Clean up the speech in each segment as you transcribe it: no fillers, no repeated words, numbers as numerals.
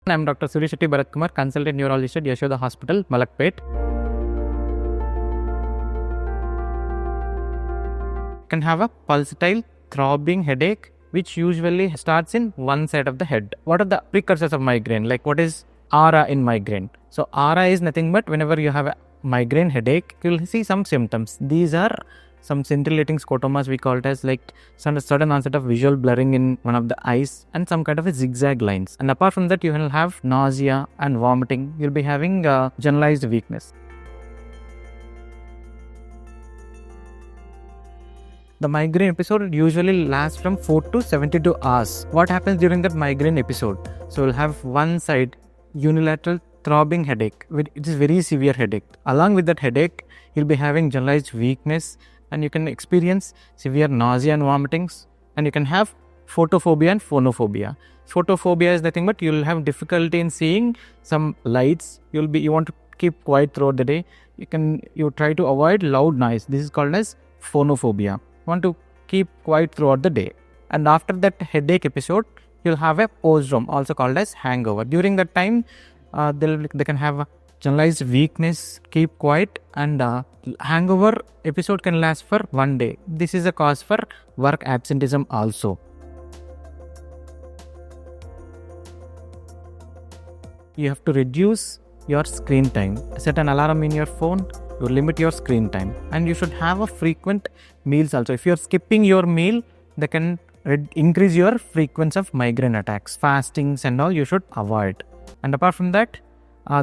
I am Dr. Surisetti Bharath Kumar, consultant neurologist at Yashoda Hospital, Malakpet. You can have a pulsatile throbbing headache which usually starts in one side of the head. What are the precursors of migraine? Like what is aura in migraine? So aura is nothing but whenever you have a migraine headache, you will see some symptoms. These are some scintillating scotomas, we call it as like some sudden onset of visual blurring in one of the eyes and some kind of a zigzag lines. And apart from that, you will have nausea and vomiting. You'll be having generalized weakness. The migraine episode usually lasts from 4 to 72 hours. What happens during that migraine episode? So you'll have one side unilateral throbbing headache. It is very severe headache. Along with that headache, you'll be having generalized weakness and you can experience severe nausea and vomitings, and you can have photophobia and phonophobia. Photophobia is nothing but you'll have difficulty in seeing some lights. You want to keep quiet throughout the day. You try to avoid loud noise. This is called as phonophobia. You want to keep quiet throughout the day. And after that headache episode, you'll have a prodrome, also called as hangover. During that time, they can have generalized weakness, keep quiet, and hangover episode can last for one day. This is a cause for work absenteeism also. You have to reduce your screen time. Set an alarm in your phone. You limit your screen time, and you should have a frequent meals also. If you're skipping your meal, they can increase your frequency of migraine attacks. Fastings and all you should avoid. And apart from that,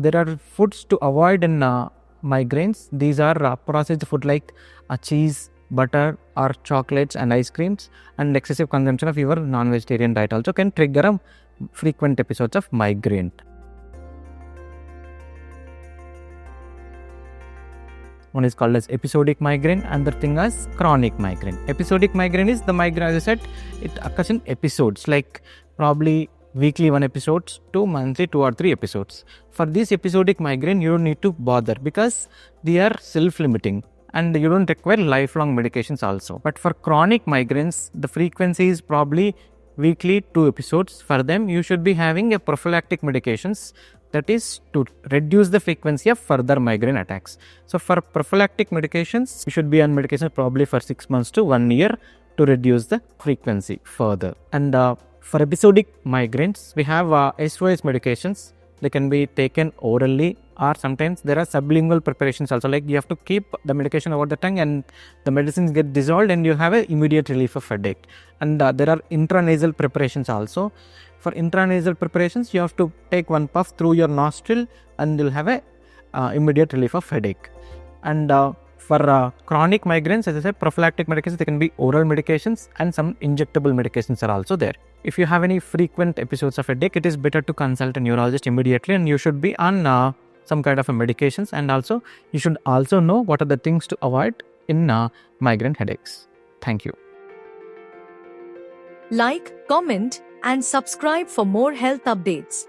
there are foods to avoid in migraines. These are processed food like cheese, butter or chocolates and ice creams, and excessive consumption of your non-vegetarian diet also can trigger frequent episodes of migraine. One is called as episodic migraine, and the thing is chronic migraine. Episodic migraine is the migraine, as I said, it occurs in episodes, like probably weekly 1 episode to monthly 2 or 3 episodes. For this episodic migraine, you don't need to bother because they are self-limiting and you don't require lifelong medications also. But for chronic migraines, the frequency is probably weekly 2 episodes. For them, you should be having a prophylactic medications, that is to reduce the frequency of further migraine attacks. So for prophylactic medications, you should be on medication probably for 6 months to 1 year to reduce the frequency further. And for episodic migraines, we have SOS medications. They can be taken orally, or sometimes there are sublingual preparations also, like you have to keep the medication over the tongue and the medicines get dissolved and you have an immediate relief of headache. And there are intranasal preparations also. For intranasal preparations, you have to take 1 puff through your nostril and you'll have a immediate relief of headache. And for chronic migraines, as I said, prophylactic medications, they can be oral medications and some injectable medications are also there. If you have any frequent episodes of headache, it is better to consult a neurologist immediately, and you should be on some kind of medications, and also you should also know what are the things to avoid in migraine headaches. Thank you. Like, comment, and subscribe for more health updates.